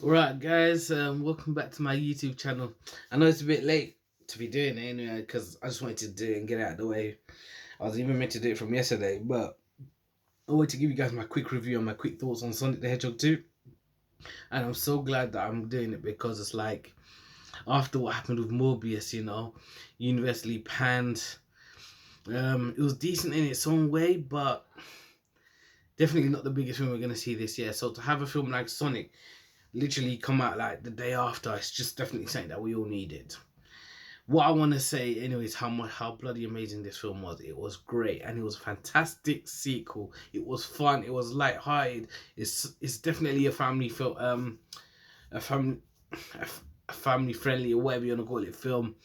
Right, guys, welcome back to my YouTube channel. I know it's a bit late to be doing it anyway, because I just wanted to do it and get it out of the way. I was even meant to do it from yesterday, but I wanted to give you guys my quick review and my quick thoughts on Sonic the Hedgehog 2. And I'm so glad that I'm doing it because it's like, after what happened with Morbius, universally panned. It was decent in its own way, but definitely not the biggest film we're going to see this year. So to have a film like Sonic literally come out like the day after, it's just definitely something that we all needed. What I want to say, anyways, how bloody amazing this film was. It was great, and it was a fantastic sequel. It was fun. It was light-hearted. It's definitely a family film, a family a family friendly or whatever you want to call it film.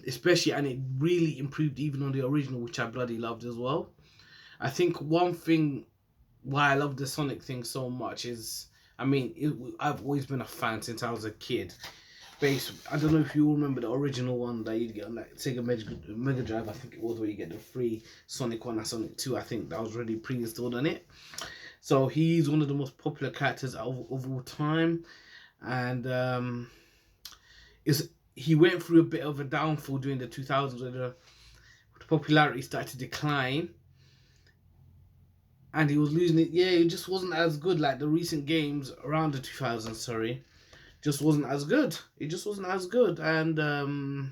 Especially, and it really improved even on the original, which I bloody loved as well. I think one thing why I love the Sonic thing so much is, I've always been a fan since I was a kid. I don't know if you all remember the original one that you'd get on like Sega Mega Drive. I think it was where you get the free Sonic 1 and Sonic 2. I think that was already pre-installed on it. So he's one of the most popular characters of all time, and he went through a bit of a downfall during the 2000s where the popularity started to decline. And he was losing it. Yeah, it just wasn't as good. Like the recent games around the 2000s, just wasn't as good. It just wasn't as good. And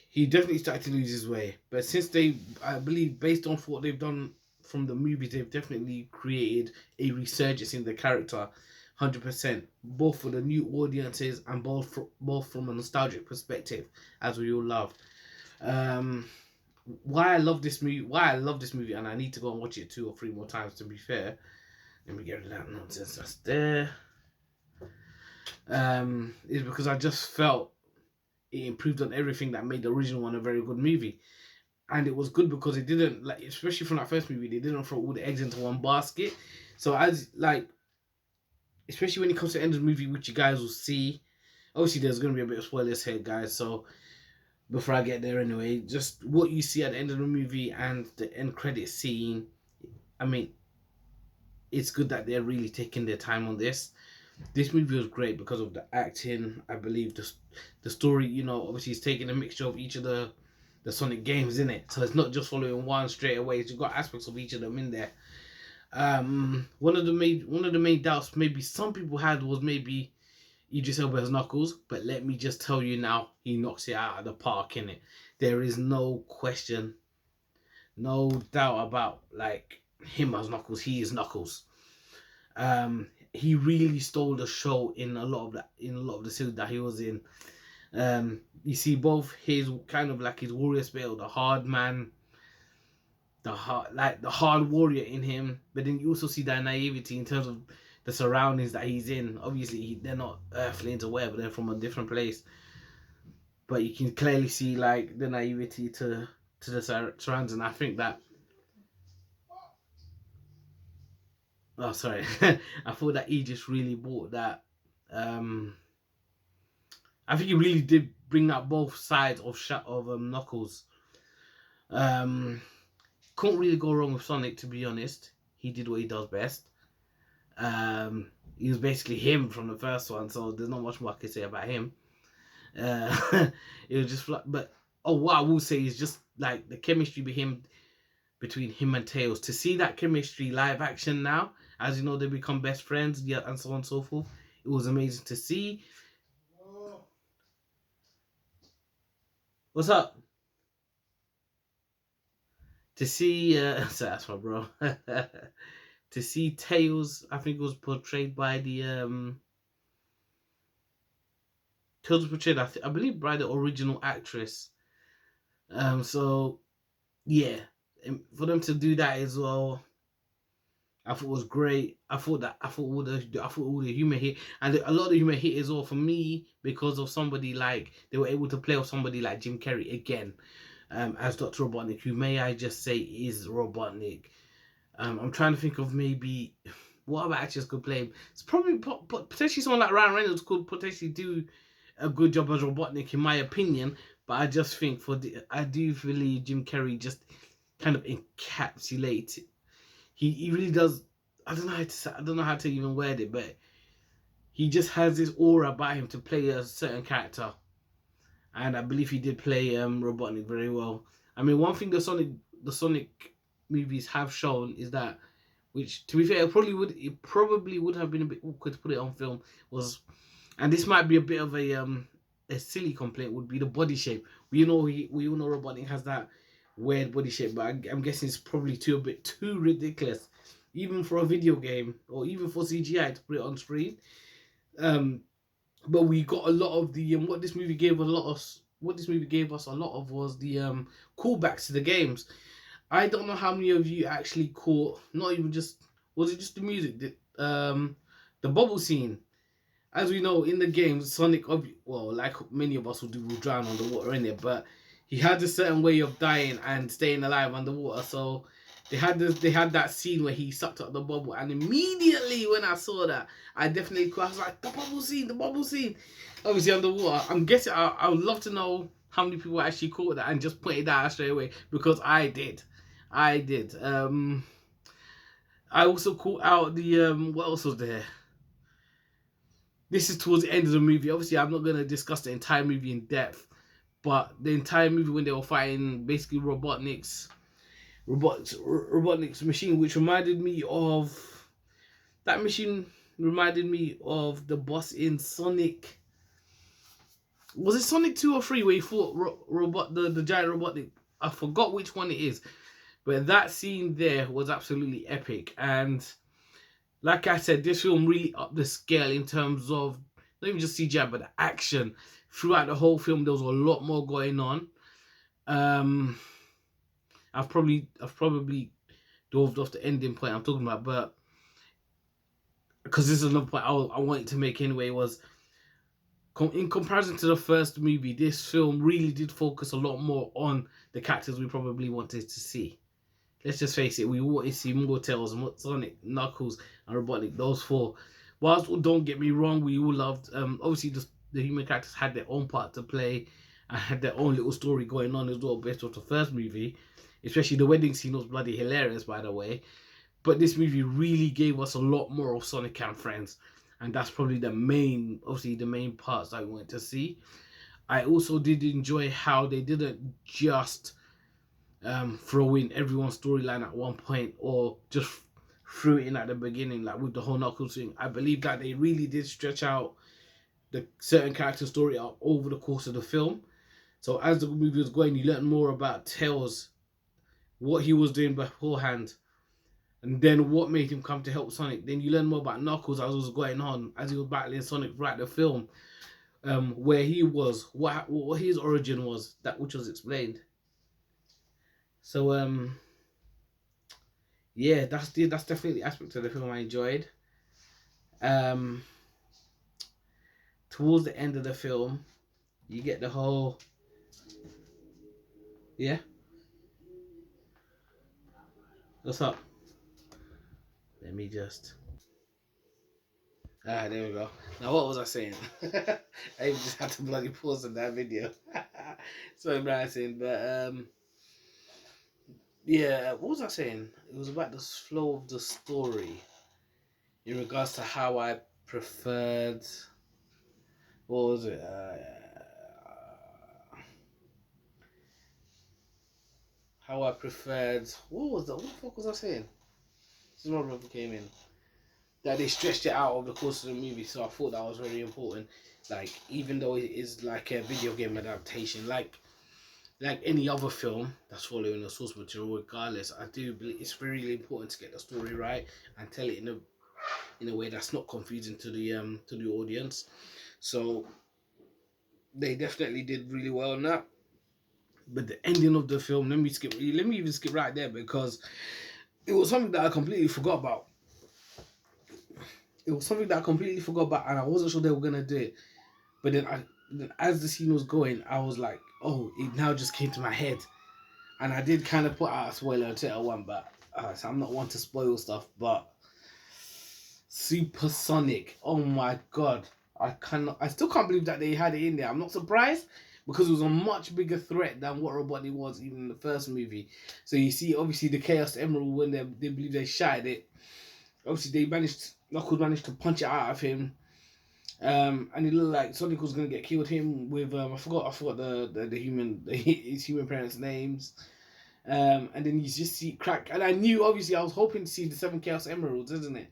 he definitely started to lose his way. But since I believe, based on what they've done from the movies, they've definitely created a resurgence in the character, 100%, both for the new audiences and both from a nostalgic perspective, as we all love. Why I love this movie, and I need to go and watch it 2 or 3 more times. To be fair, let me get rid of that nonsense that's there. Is because I just felt it improved on everything that made the original one a very good movie, and it was good because it didn't, like, especially from that first movie, they didn't throw all the eggs into one basket. So especially when it comes to the end of the movie, which you guys will see. Obviously, there's going to be a bit of spoilers here, guys. So before I get there, anyway, just what you see at the end of the movie and the end credit scene, it's good that they're really taking their time on this. This movie was great because of the acting. I believe the story, obviously it's taking a mixture of each of the Sonic games in it, so it's not just following one straight away. You've got aspects of each of them in there. One of the main doubts maybe some people had was maybe Idris Elba's Knuckles, but let me just tell you now, he knocks it out of the park in it. There is no question, no doubt about him as Knuckles. He is Knuckles. He really stole the show in a lot of the series that he was in. You see both his kind of like his warrior spirit, the hard man, the hard warrior in him, but then you also see that naivety in terms of the surroundings that he's in. Obviously, they're not earthlings or whatever; they're from a different place. But you can clearly see like the naivety to the surroundings, and I think that. Oh, sorry. I thought that he just really brought that. I think he really did bring out both sides of Knuckles. Couldn't really go wrong with Sonic, to be honest. He did what he does best. He was basically him from the first one, so there's not much more I can say about him. It was just but what I will say is just like the chemistry between him and Tails. To see that chemistry live action now, as you know, they become best friends, yeah, and so on and so forth. It was amazing to see. What's up? To see, so that's my bro. To see Tails, I think it was portrayed by Tails was portrayed, I believe, by the original actress. So yeah, and for them to do that as well, I thought it was great. I thought all the humor hit, and a lot of the humor hit as well for me because of somebody like they were able to play with somebody like Jim Carrey again, as Dr. Robotnik, who may I just say is Robotnik. I'm trying to think of maybe what other actors could play him. It's probably potentially someone like Ryan Reynolds could potentially do a good job as Robotnik, in my opinion. But I just think I do believe Jim Carrey just kind of encapsulates. He really does I don't know how to say, I don't know how to even word it, but he just has this aura about him to play a certain character, and I believe he did play Robotnik very well. I mean, one thing the Sonic movies have shown is that, which to be fair, it probably would have been a bit awkward to put it on film, was, and this might be a bit of a silly complaint, would be the body shape. We all know Robotnik has that weird body shape, but I'm guessing it's probably a bit too ridiculous, even for a video game or even for CGI to put it on screen. Um, but we got a lot of the what this movie gave us a lot of was the callbacks to the games. I don't know how many of you actually caught, not even just, was it just the music, the bubble scene. As we know in the games, Sonic, well, like many of us will do, will drown underwater in it, but he had a certain way of dying and staying alive underwater. So they had that scene where he sucked up the bubble, and immediately when I saw that, I was like, the bubble scene, obviously underwater. I'm guessing I would love to know how many people actually caught that and just pointed that out straight away, because I did. I did. I also caught out the what else was there? This is towards the end of the movie. Obviously, I'm not going to discuss the entire movie in depth, but the entire movie when they were fighting basically Robotnik's machine, which reminded me of that machine reminded me of the boss in Sonic. Was it Sonic 2 or 3 where he fought the giant Robotnik? I forgot which one it is, but that scene there was absolutely epic. And like I said, this film really upped the scale in terms of not even just CGI, but the action. Throughout the whole film, there was a lot more going on. I've probably dove off the ending point I'm talking about, but because this is another point I wanted to make anyway, was in comparison to the first movie, this film really did focus a lot more on the characters we probably wanted to see. Let's just face it, we wanted to see more Tails, Sonic, Knuckles, and Robotnik, those four. Whilst, don't get me wrong, we all loved, obviously the human characters had their own part to play and had their own little story going on as well based off the first movie. Especially the wedding scene was bloody hilarious, by the way. But this movie really gave us a lot more of Sonic and Friends. And that's probably the main parts I wanted to see. I also did enjoy how they didn't just throw in everyone's storyline at one point, or just threw it in at the beginning, like with the whole Knuckles thing. I believe that they really did stretch out the certain character story out over the course of the film. So as the movie was going, you learn more about Tails, what he was doing beforehand, and then what made him come to help Sonic. Then you learn more about Knuckles as it was going on, as he was battling Sonic throughout the film, where he was, what his origin was, that which was explained. So yeah, that's definitely the aspect of the film I enjoyed. Um, Towards the end of the film, you get the whole, yeah. What's up? Let me just. There we go. Now, what was I saying? I just had to bloody pause on that video. So embarrassing, but yeah. What was I saying? It was about the flow of the story in regards to how I preferred. What was it? How I preferred. What was that? What the fuck was I saying? This is my brother came in. That they stretched it out over the course of the movie, so I thought that was very important. Like, even though it is like a video game adaptation, like any other film that's following the source material, regardless, I do believe it's very important to get the story right and tell it in a way that's not confusing to the audience. So they definitely did really well on that. But the ending of the film, let me even skip right there, because it was something that I completely forgot about. It was something that I completely forgot about, and I wasn't sure they were gonna do it. But then as the scene was going, I was like, oh, it now just came to my head, and I did kind of put out a spoiler to it one, but so I'm not one to spoil stuff. But Supersonic, oh my god, I still can't believe that they had it in there. I'm not surprised, because it was a much bigger threat than what Robotnik was even in the first movie. So you see, obviously, the Chaos Emerald, when they believe they shattered it, Obviously, Knuckles managed to punch it out of him. And it looked like Sonic was gonna get killed. Him with I forgot the human his human parents' names. And then you just see crack, and I knew obviously I was hoping to see the 7 Chaos Emeralds, isn't it?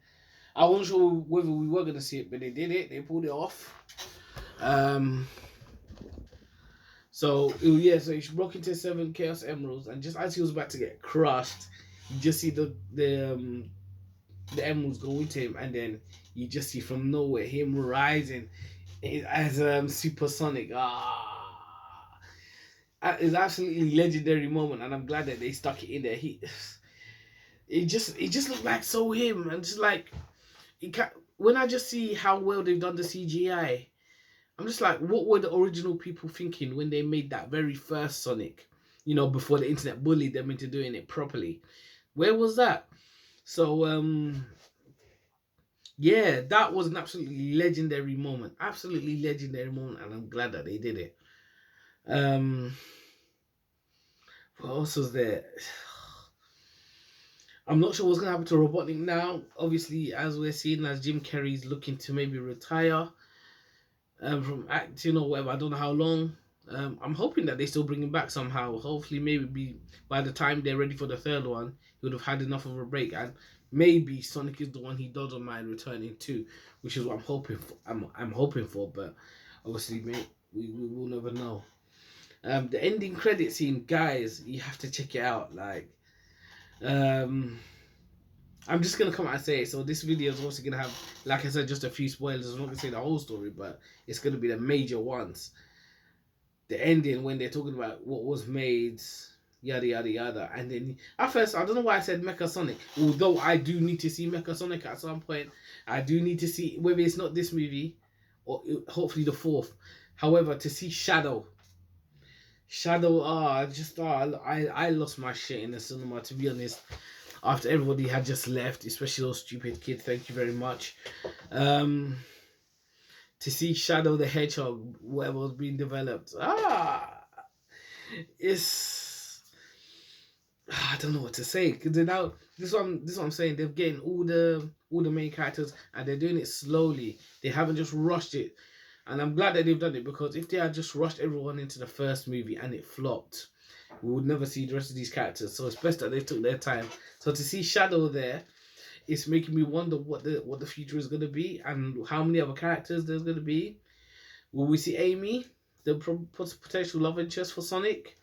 I wasn't sure whether we were gonna see it, but they did it. They pulled it off. So he broke into 7 Chaos Emeralds, and just as he was about to get crushed, you just see the emeralds go into him, and then you just see from nowhere him rising as Supersonic. It's absolutely legendary moment, and I'm glad that they stuck it in there. It just looked like so him, and just like when I just see how well they've done the CGI, I'm just like, what were the original people thinking when they made that very first Sonic? You know, before the internet bullied them into doing it properly. Where was that? So yeah, that was an absolutely legendary moment. Absolutely legendary moment, and I'm glad that they did it. What else was there? I'm not sure what's gonna happen to Robotnik now. Obviously, as we're seeing, as Jim Carrey's looking to maybe retire from acting or whatever. I don't know how long. I'm hoping that they still bring him back somehow. Hopefully, maybe by the time they're ready for the third one, he would have had enough of a break, and maybe Sonic is the one he doesn't mind returning to, which is what I'm hoping for. I'm hoping for, but obviously, we will never know. The ending credit scene, guys, you have to check it out. Like, I'm just gonna come out and say it. So this video is also gonna have, like I said, just a few spoilers. I'm not gonna say the whole story, but it's gonna be the major ones. The ending when they're talking about what was made, yada yada yada, and then at first I don't know why I said Mecha Sonic. Although I do need to see Mecha Sonic at some point. I do need to see whether it's not this movie or hopefully the fourth. However, to see Shadow, I lost my shit in the cinema, to be honest. After everybody had just left, especially those stupid kids. Thank you very much. To see Shadow the Hedgehog, whatever was being developed. It's I don't know what to say, because now this is what I'm saying. They're getting all the main characters, and they're doing it slowly. They haven't just rushed it, and I'm glad that they've done it, because if they had just rushed everyone into the first movie and it flopped, we would never see the rest of these characters. So it's best that they took their time. So to see Shadow there, it's making me wonder what the future is going to be, and how many other characters there's going to be. Will we see Amy, the potential love interest for Sonic?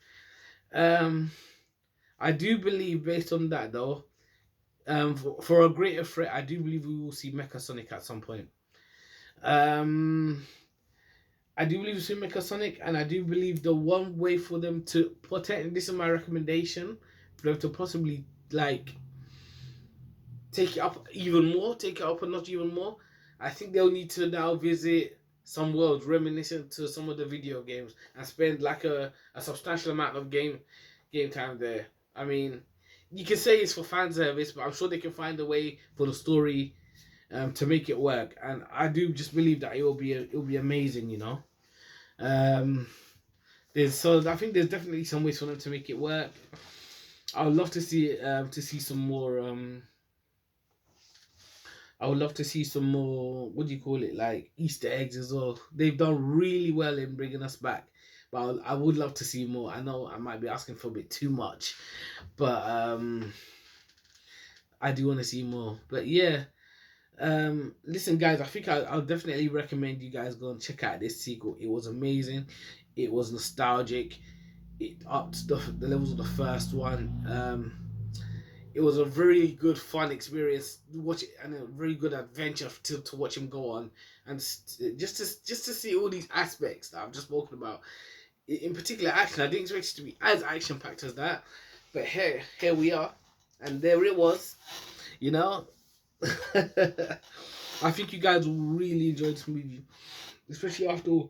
I do believe, based on that though, for a greater threat, I do believe we will see Mecha Sonic at some point. I do believe we'll see Mecha Sonic, and I do believe the one way for them to protect, this is my recommendation, for them to possibly like take it up a notch even more. I think they'll need to now visit some worlds reminiscent to some of the video games and spend like a substantial amount of game time there. I mean, you can say it's for fan service, but I'm sure they can find a way for the story to make it work. And I do just believe that it will be amazing, you know. I think there's definitely some ways for them to make it work. I would love to see some more. I would love to see some more, what do you call it, like Easter eggs as well. They've done really well in bringing us back, but I would love to see more. I know I might be asking for a bit too much, but I do want to see more. But yeah, listen guys, I think I'll definitely recommend you guys go and check out this sequel. It was amazing. It was nostalgic. It upped the levels of the first one. It was a very good, fun experience. Watch it, and a very good adventure to watch him go on, and just to see all these aspects that I've just spoken about. In particular, action. I didn't expect it to be as action packed as that, but here we are, and there it was. You know, I think you guys will really enjoy this movie, especially after.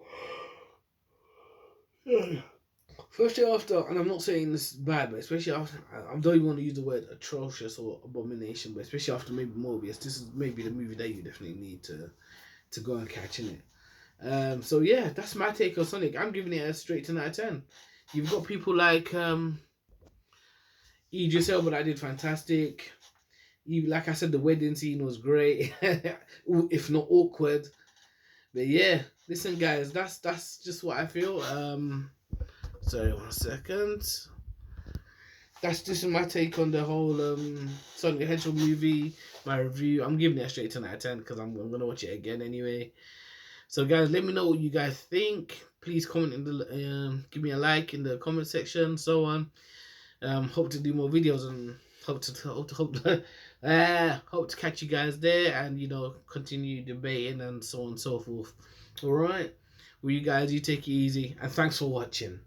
Especially after, and I'm not saying this is bad, but especially after, I don't even want to use the word atrocious or abomination, but especially after maybe Morbius, this is maybe the movie that you definitely need to go and catch in it. So yeah, that's my take on Sonic. I'm giving it a straight 10 out of 10. You've got people like Idris Elba that did fantastic. Even like I said, the wedding scene was great, if not awkward. But yeah, listen, guys, that's just what I feel. Sorry, 1 second. That's just my take on the whole Sonic the Hedgehog movie. My review. I'm giving it a straight 10 out of 10 because I'm gonna watch it again anyway. So guys, let me know what you guys think. Please comment in the give me a like in the comment section, so on. Hope to do more videos and hope to catch you guys there, and continue debating and so on and so forth. All right, well, you guys, you take it easy, and thanks for watching.